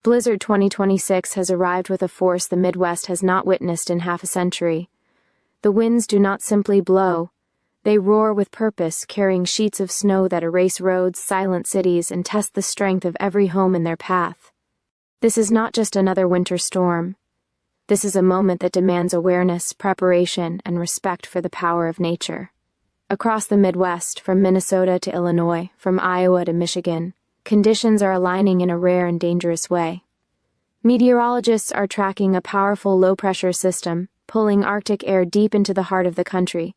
Blizzard 2026 has arrived with a force the Midwest has not witnessed in half a century. The winds do not simply blow. They roar with purpose, carrying sheets of snow that erase roads, silent cities, and test the strength of every home in their path. This is not just another winter storm. This is a moment that demands awareness, preparation, and respect for the power of nature. Across the Midwest, from Minnesota to Illinois, from Iowa to Michigan, conditions are aligning in a rare and dangerous way. Meteorologists are tracking a powerful low-pressure system, pulling Arctic air deep into the heart of the country.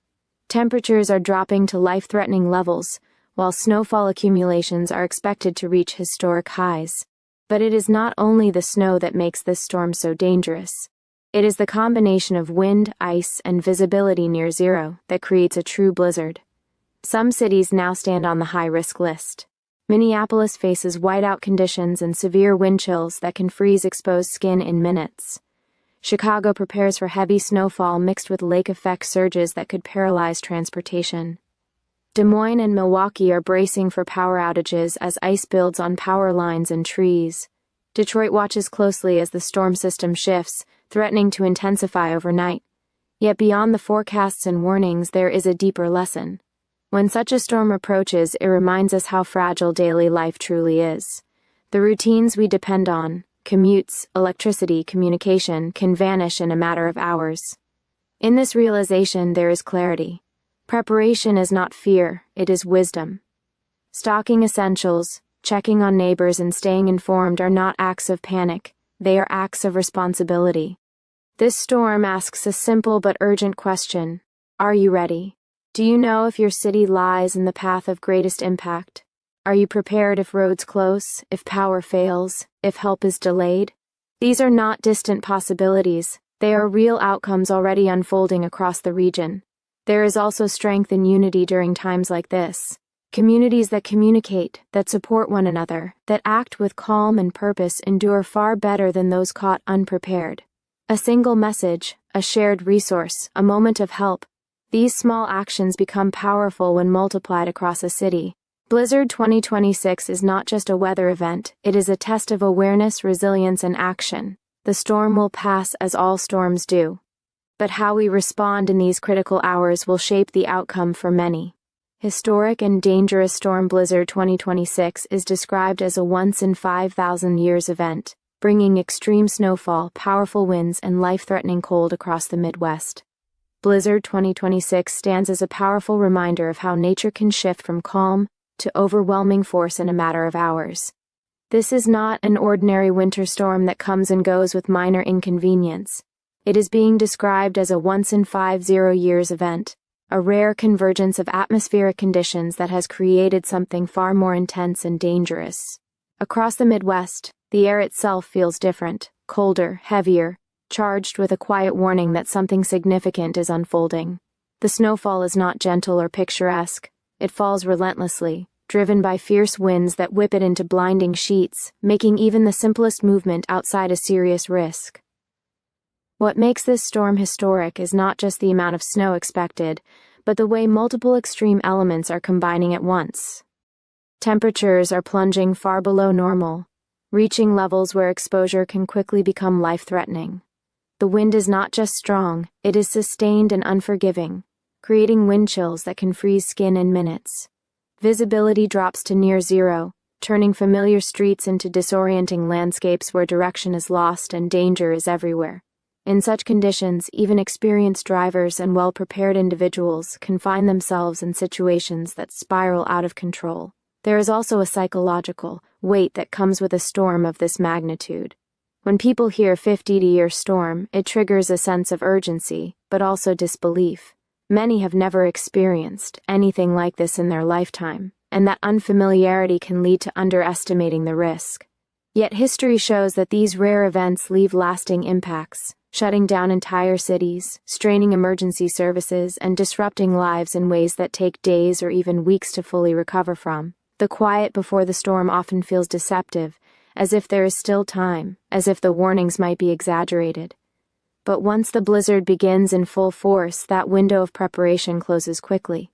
Temperatures are dropping to life-threatening levels, while snowfall accumulations are expected to reach historic highs. But it is not only the snow that makes this storm so dangerous. It is the combination of wind, ice, and visibility near zero that creates a true blizzard. Some cities now stand on the high-risk list. Minneapolis faces whiteout conditions and severe wind chills that can freeze exposed skin in minutes. Chicago prepares for heavy snowfall mixed with lake-effect surges that could paralyze transportation. Des Moines and Milwaukee are bracing for power outages as ice builds on power lines and trees. Detroit watches closely as the storm system shifts, threatening to intensify overnight. Yet beyond the forecasts and warnings, there is a deeper lesson. When such a storm approaches, it reminds us how fragile daily life truly is. The routines we depend on, commutes, electricity, communication, can vanish in a matter of hours. In this realization, there is clarity. Preparation is not fear, it is wisdom. Stocking essentials, checking on neighbors, and staying informed are not acts of panic, they are acts of responsibility. This storm asks a simple but urgent question: are you ready? Do you know if your city lies in the path of greatest impact? Are you prepared if roads close, if power fails, if help is delayed? These are not distant possibilities, they are real outcomes already unfolding across the region. There is also strength in unity during times like this. Communities that communicate, that support one another, that act with calm and purpose endure far better than those caught unprepared. A single message, a shared resource, a moment of help. These small actions become powerful when multiplied across a city. Blizzard 2026 is not just a weather event, it is a test of awareness, resilience, and action. The storm will pass as all storms do. But how we respond in these critical hours will shape the outcome for many. Historic and dangerous storm Blizzard 2026 is described as a once-in-5,000 years event, bringing extreme snowfall, powerful winds, and life-threatening cold across the Midwest. Blizzard 2026 stands as a powerful reminder of how nature can shift from calm to overwhelming force in a matter of hours. This is not an ordinary winter storm that comes and goes with minor inconvenience. It is being described as a once-in-5,000 years event, a rare convergence of atmospheric conditions that has created something far more intense and dangerous. Across the Midwest, the air itself feels different, colder, heavier, charged with a quiet warning that something significant is unfolding. The snowfall is not gentle or picturesque. It falls relentlessly, driven by fierce winds that whip it into blinding sheets, making even the simplest movement outside a serious risk. What makes this storm historic is not just the amount of snow expected, but the way multiple extreme elements are combining at once. Temperatures are plunging far below normal, reaching levels where exposure can quickly become life-threatening. The wind is not just strong, it is sustained and unforgiving, creating wind chills that can freeze skin in minutes. Visibility drops to near zero, turning familiar streets into disorienting landscapes where direction is lost and danger is everywhere. In such conditions, even experienced drivers and well-prepared individuals can find themselves in situations that spiral out of control. There is also a psychological weight that comes with a storm of this magnitude. When people hear 50-year storm, it triggers a sense of urgency, but also disbelief. Many have never experienced anything like this in their lifetime, and that unfamiliarity can lead to underestimating the risk. Yet history shows that these rare events leave lasting impacts, shutting down entire cities, straining emergency services, and disrupting lives in ways that take days or even weeks to fully recover from. The quiet before the storm often feels deceptive, as if there is still time, as if the warnings might be exaggerated. But once the blizzard begins in full force, that window of preparation closes quickly.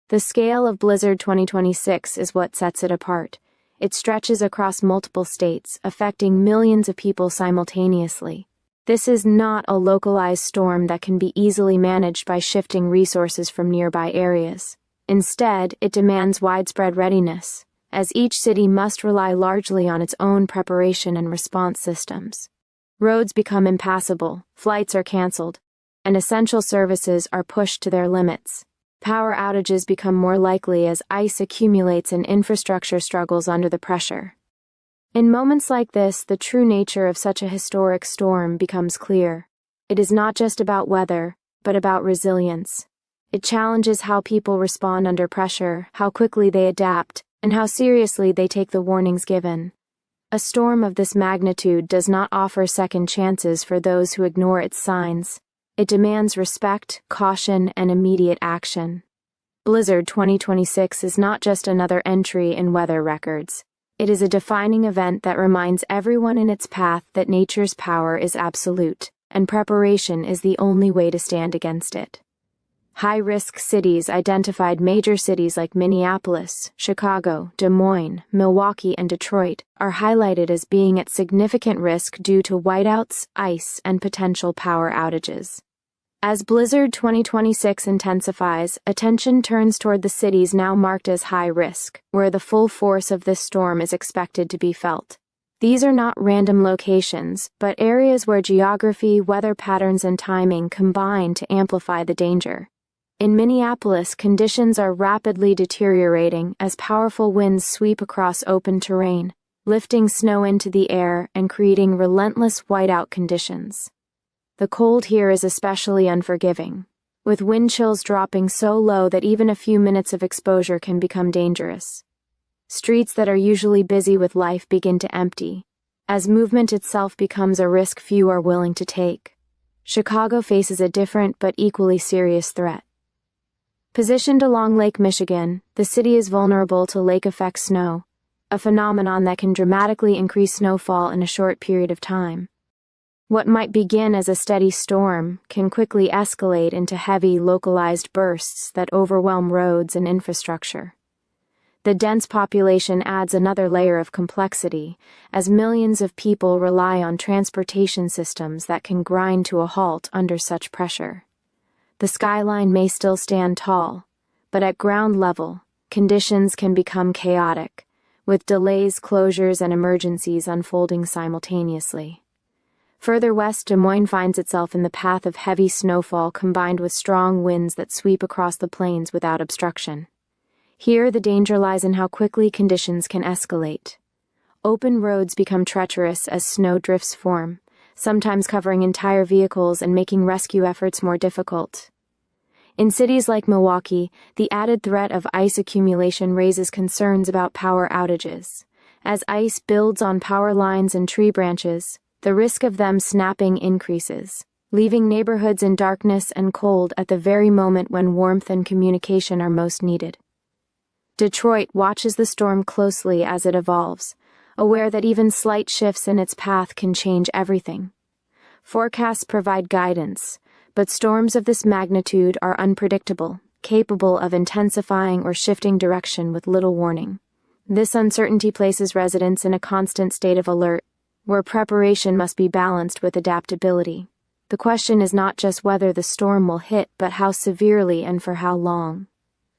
The scale of Blizzard 2026 is what sets it apart. It stretches across multiple states, affecting millions of people simultaneously. This is not a localized storm that can be easily managed by shifting resources from nearby areas. Instead, it demands widespread readiness, as each city must rely largely on its own preparation and response systems. Roads become impassable, flights are canceled, and essential services are pushed to their limits. Power outages become more likely as ice accumulates and infrastructure struggles under the pressure. In moments like this, the true nature of such a historic storm becomes clear. It is not just about weather, but about resilience. It challenges how people respond under pressure, how quickly they adapt, and how seriously they take the warnings given. A storm of this magnitude does not offer second chances for those who ignore its signs. It demands respect, caution, and immediate action. Blizzard 2026 is not just another entry in weather records. It is a defining event that reminds everyone in its path that nature's power is absolute, and preparation is the only way to stand against it. High-risk cities identified major cities like Minneapolis, Chicago, Des Moines, Milwaukee, and Detroit are highlighted as being at significant risk due to whiteouts, ice, and potential power outages. As Blizzard 2026 intensifies, attention turns toward the cities now marked as high risk, where the full force of this storm is expected to be felt. These are not random locations, but areas where geography, weather patterns, and timing combine to amplify the danger. In Minneapolis, conditions are rapidly deteriorating as powerful winds sweep across open terrain, lifting snow into the air and creating relentless whiteout conditions. The cold here is especially unforgiving, with wind chills dropping so low that even a few minutes of exposure can become dangerous. Streets that are usually busy with life begin to empty, as movement itself becomes a risk few are willing to take. Chicago faces a different but equally serious threat. Positioned along Lake Michigan, the city is vulnerable to lake-effect snow, a phenomenon that can dramatically increase snowfall in a short period of time. What might begin as a steady storm can quickly escalate into heavy, localized bursts that overwhelm roads and infrastructure. The dense population adds another layer of complexity, as millions of people rely on transportation systems that can grind to a halt under such pressure. The skyline may still stand tall, but at ground level, conditions can become chaotic, with delays, closures, and emergencies unfolding simultaneously. Further west, Des Moines finds itself in the path of heavy snowfall combined with strong winds that sweep across the plains without obstruction. Here, the danger lies in how quickly conditions can escalate. Open roads become treacherous as snow drifts form, sometimes covering entire vehicles and making rescue efforts more difficult. In cities like Milwaukee, the added threat of ice accumulation raises concerns about power outages. As ice builds on power lines and tree branches, the risk of them snapping increases, leaving neighborhoods in darkness and cold at the very moment when warmth and communication are most needed. Detroit watches the storm closely as it evolves, aware that even slight shifts in its path can change everything. Forecasts provide guidance, but storms of this magnitude are unpredictable, capable of intensifying or shifting direction with little warning. This uncertainty places residents in a constant state of alert, where preparation must be balanced with adaptability. The question is not just whether the storm will hit, but how severely and for how long.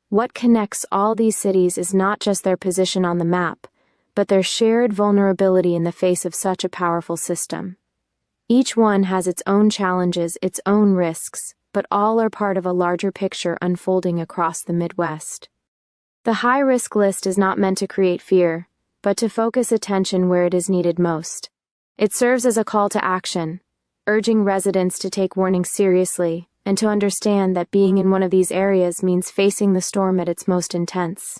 What connects all these cities is not just their position on the map, but their shared vulnerability in the face of such a powerful system. Each one has its own challenges, its own risks, but all are part of a larger picture unfolding across the Midwest. The high-risk list is not meant to create fear, but to focus attention where it is needed most. It serves as a call to action, urging residents to take warnings seriously and to understand that being in one of these areas means facing the storm at its most intense.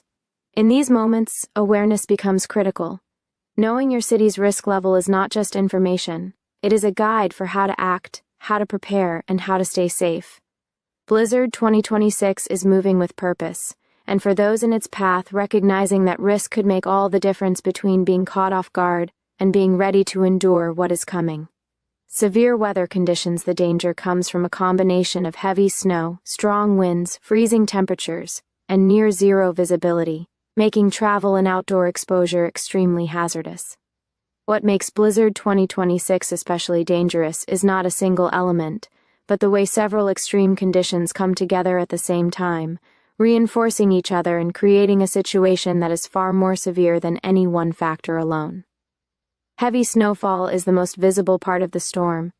In these moments, awareness becomes critical. Knowing your city's risk level is not just information. It is a guide for how to act, how to prepare, and how to stay safe. Blizzard 2026 is moving with purpose, and for those in its path, recognizing that risk could make all the difference between being caught off guard and being ready to endure what is coming. Severe weather conditions. The danger comes from a combination of heavy snow, strong winds, freezing temperatures, and near-zero visibility, making travel and outdoor exposure extremely hazardous. What makes Blizzard 2026 especially dangerous is not a single element, but the way several extreme conditions come together at the same time, reinforcing each other and creating a situation that is far more severe than any one factor alone. Heavy snowfall is the most visible part of the storm,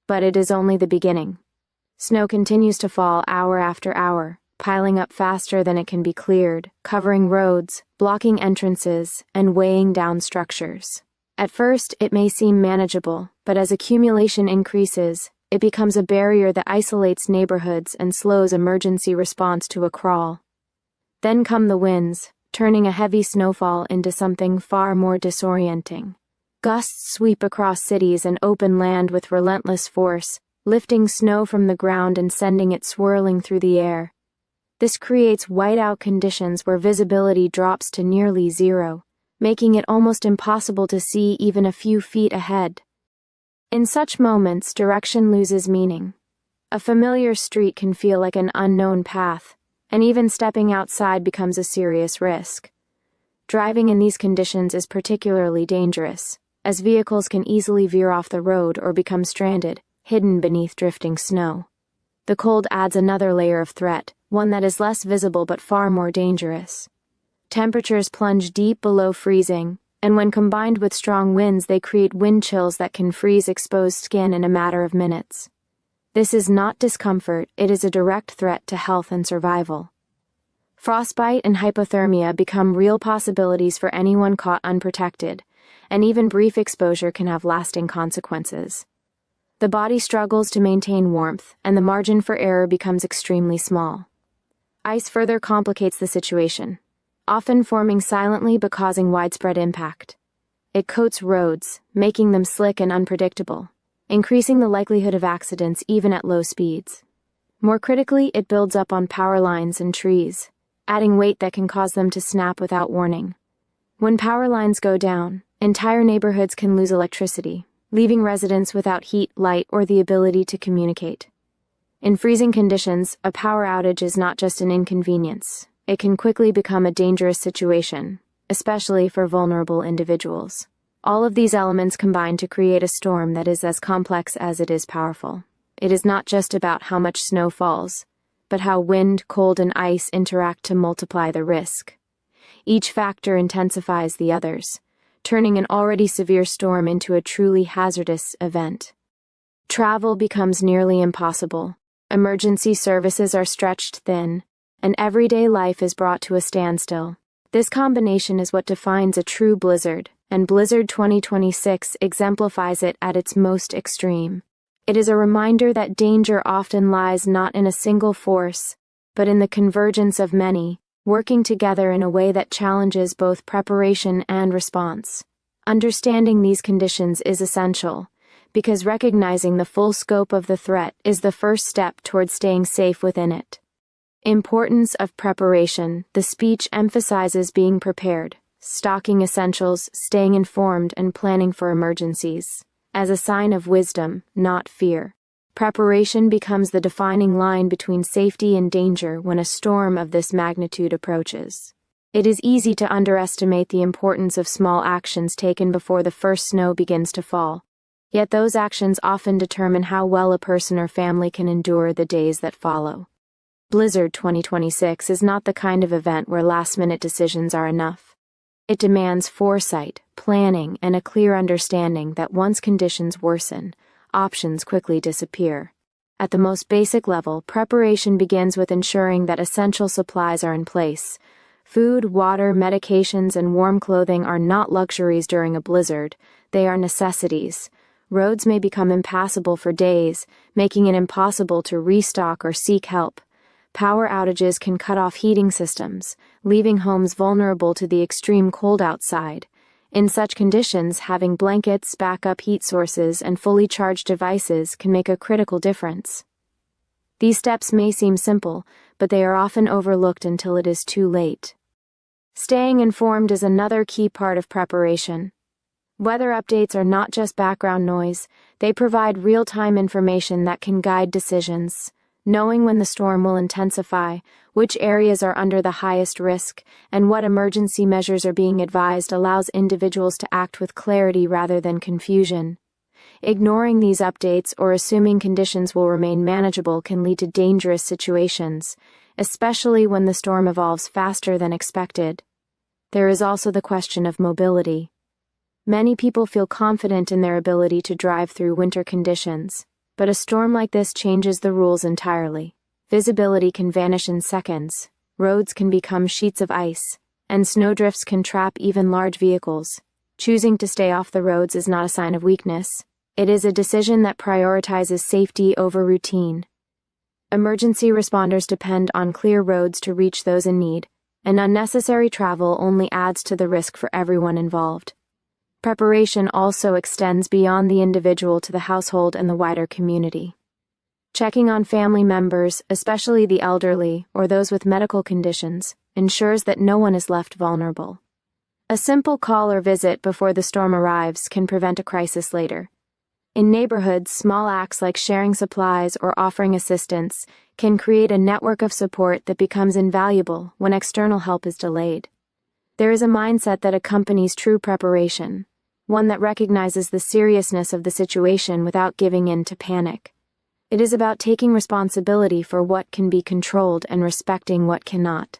but it is only the beginning. Snow continues to fall hour after hour, piling up faster than it can be cleared, covering roads, blocking entrances, and weighing down structures. At first, it may seem manageable, but as accumulation increases, it becomes a barrier that isolates neighborhoods and slows emergency response to a crawl. Then come the winds, turning a heavy snowfall into something far more disorienting. Gusts sweep across cities and open land with relentless force, lifting snow from the ground and sending it swirling through the air. This creates whiteout conditions where visibility drops to nearly zero, making it almost impossible to see even a few feet ahead. In such moments, direction loses meaning. A familiar street can feel like an unknown path, and even stepping outside becomes a serious risk. Driving in these conditions is particularly dangerous, as vehicles can easily veer off the road or become stranded, hidden beneath drifting snow. The cold adds another layer of threat, one that is less visible but far more dangerous. Temperatures plunge deep below freezing, and when combined with strong winds, they create wind chills that can freeze exposed skin in a matter of minutes. This is not discomfort, it is a direct threat to health and survival. Frostbite and hypothermia become real possibilities for anyone caught unprotected, and even brief exposure can have lasting consequences. The body struggles to maintain warmth, and the margin for error becomes extremely small. Ice further complicates the situation, often forming silently but causing widespread impact. It coats roads, making them slick and unpredictable, increasing the likelihood of accidents even at low speeds. More critically, it builds up on power lines and trees, adding weight that can cause them to snap without warning. When power lines go down, entire neighborhoods can lose electricity, leaving residents without heat, light, or the ability to communicate. In freezing conditions, a power outage is not just an inconvenience. It can quickly become a dangerous situation, especially for vulnerable individuals. All of these elements combine to create a storm that is as complex as it is powerful. It is not just about how much snow falls, but how wind, cold, and ice interact to multiply the risk. Each factor intensifies the others, turning an already severe storm into a truly hazardous event. Travel becomes nearly impossible. Emergency services are stretched thin, and everyday life is brought to a standstill. This combination is what defines a true blizzard, and Blizzard 2026 exemplifies it at its most extreme. It is a reminder that danger often lies not in a single force, but in the convergence of many, working together in a way that challenges both preparation and response. Understanding these conditions is essential, because recognizing the full scope of the threat is the first step toward staying safe within it. Importance of preparation. The speech emphasizes being prepared, stocking essentials, staying informed, and planning for emergencies, as a sign of wisdom, not fear. Preparation becomes the defining line between safety and danger when a storm of this magnitude approaches. It is easy to underestimate the importance of small actions taken before the first snow begins to fall. Yet those actions often determine how well a person or family can endure the days that follow. Blizzard 2026 is not the kind of event where last-minute decisions are enough. It demands foresight, planning, and a clear understanding that once conditions worsen, options quickly disappear. At the most basic level, preparation begins with ensuring that essential supplies are in place. Food, water, medications, and warm clothing are not luxuries during a blizzard, they are necessities. Roads may become impassable for days, making it impossible to restock or seek help. Power outages can cut off heating systems, leaving homes vulnerable to the extreme cold outside. In such conditions, having blankets, backup heat sources, and fully charged devices can make a critical difference. These steps may seem simple, but they are often overlooked until it is too late. Staying informed is another key part of preparation. Weather updates are not just background noise, they provide real-time information that can guide decisions. Knowing when the storm will intensify, which areas are under the highest risk, and what emergency measures are being advised allows individuals to act with clarity rather than confusion. Ignoring these updates or assuming conditions will remain manageable can lead to dangerous situations, especially when the storm evolves faster than expected. There is also the question of mobility. Many people feel confident in their ability to drive through winter conditions, but a storm like this changes the rules entirely. Visibility can vanish in seconds, roads can become sheets of ice, and snowdrifts can trap even large vehicles. Choosing to stay off the roads is not a sign of weakness. It is a decision that prioritizes safety over routine. Emergency responders depend on clear roads to reach those in need, and unnecessary travel only adds to the risk for everyone involved. Preparation also extends beyond the individual to the household and the wider community. Checking on family members, especially the elderly or those with medical conditions, ensures that no one is left vulnerable. A simple call or visit before the storm arrives can prevent a crisis later. In neighborhoods, small acts like sharing supplies or offering assistance can create a network of support that becomes invaluable when external help is delayed. There is a mindset that accompanies true preparation, one that recognizes the seriousness of the situation without giving in to panic. It is about taking responsibility for what can be controlled and respecting what cannot.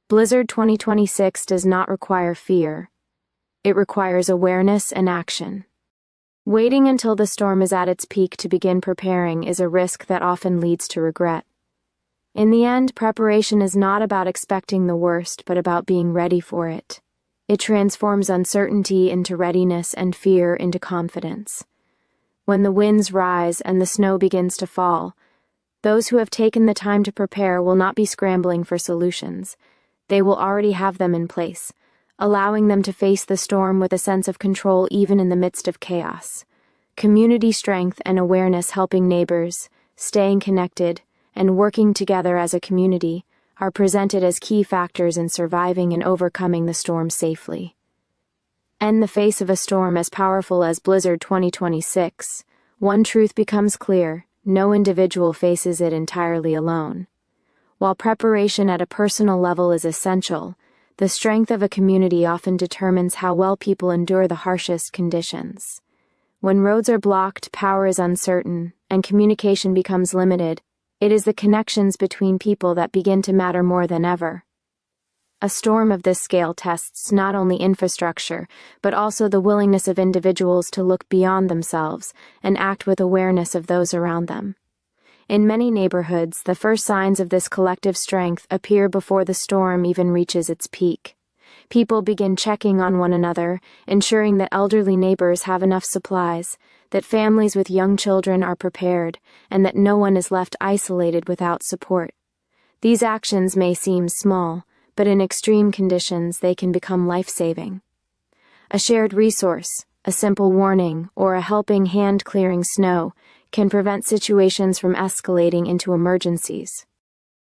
Blizzard 2026 does not require fear. It requires awareness and action. Waiting until the storm is at its peak to begin preparing is a risk that often leads to regret. In the end, preparation is not about expecting the worst, but about being ready for it. It transforms uncertainty into readiness and fear into confidence. When the winds rise and the snow begins to fall, those who have taken the time to prepare will not be scrambling for solutions. They will already have them in place, allowing them to face the storm with a sense of control even in the midst of chaos. Community strength and awareness, helping neighbors, staying connected, and working together as a community are presented as key factors in surviving and overcoming the storm safely. In the face of a storm as powerful as Blizzard 2026, one truth becomes clear: no individual faces it entirely alone. While preparation at a personal level is essential, the strength of a community often determines how well people endure the harshest conditions. When roads are blocked, power is uncertain, and communication becomes limited, it is the connections between people that begin to matter more than ever. A storm of this scale tests not only infrastructure, but also the willingness of individuals to look beyond themselves and act with awareness of those around them. In many neighborhoods, the first signs of this collective strength appear before the storm even reaches its peak. People begin checking on one another, ensuring that elderly neighbors have enough supplies, that families with young children are prepared, and that no one is left isolated without support. These actions may seem small, but in extreme conditions they can become life-saving. A shared resource, a simple warning, or a helping hand clearing snow can prevent situations from escalating into emergencies.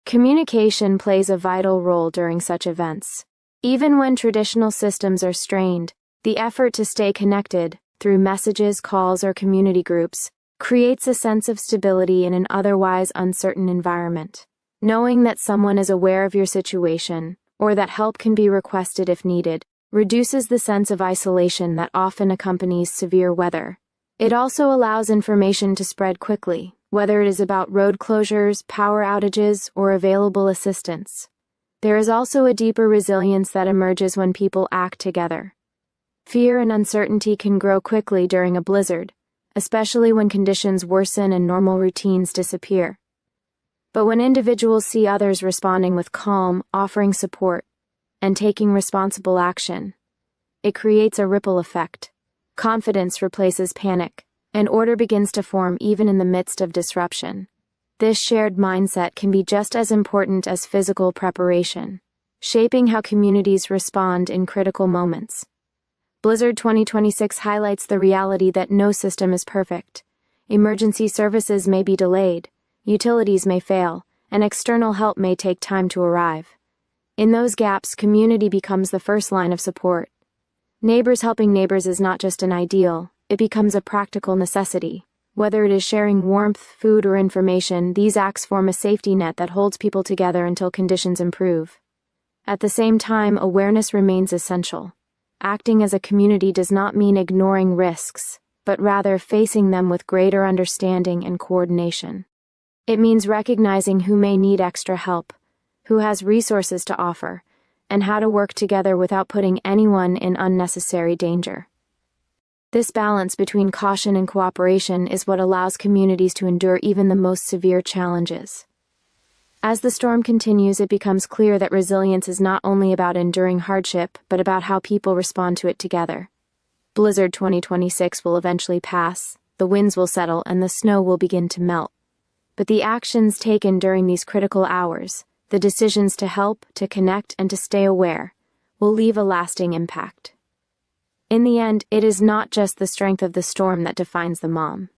Communication plays a vital role during such events. Even when traditional systems are strained, the effort to stay connected, through messages, calls, or community groups, creates a sense of stability in an otherwise uncertain environment. Knowing that someone is aware of your situation, or that help can be requested if needed, reduces the sense of isolation that often accompanies severe weather. It also allows information to spread quickly, whether it is about road closures, power outages, or available assistance. There is also a deeper resilience that emerges when people act together. Fear and uncertainty can grow quickly during a blizzard, especially when conditions worsen and normal routines disappear. But when individuals see others responding with calm, offering support, and taking responsible action, it creates a ripple effect. Confidence replaces panic, and order begins to form even in the midst of disruption. This shared mindset can be just as important as physical preparation, shaping how communities respond in critical moments. Blizzard 2026 highlights the reality that no system is perfect. Emergency services may be delayed, utilities may fail, and external help may take time to arrive. In those gaps, community becomes the first line of support. Neighbors helping neighbors is not just an ideal, it becomes a practical necessity. Whether it is sharing warmth, food, or information, these acts form a safety net that holds people together until conditions improve. At the same time, awareness remains essential. Acting as a community does not mean ignoring risks, but rather facing them with greater understanding and coordination. It means recognizing who may need extra help, who has resources to offer, and how to work together without putting anyone in unnecessary danger. This balance between caution and cooperation is what allows communities to endure even the most severe challenges. As the storm continues, it becomes clear that resilience is not only about enduring hardship, but about how people respond to it together. Blizzard 2026 will eventually pass, the winds will settle, and the snow will begin to melt. But the actions taken during these critical hours, the decisions to help, to connect, and to stay aware, will leave a lasting impact. In the end, it is not just the strength of the storm that defines the mom.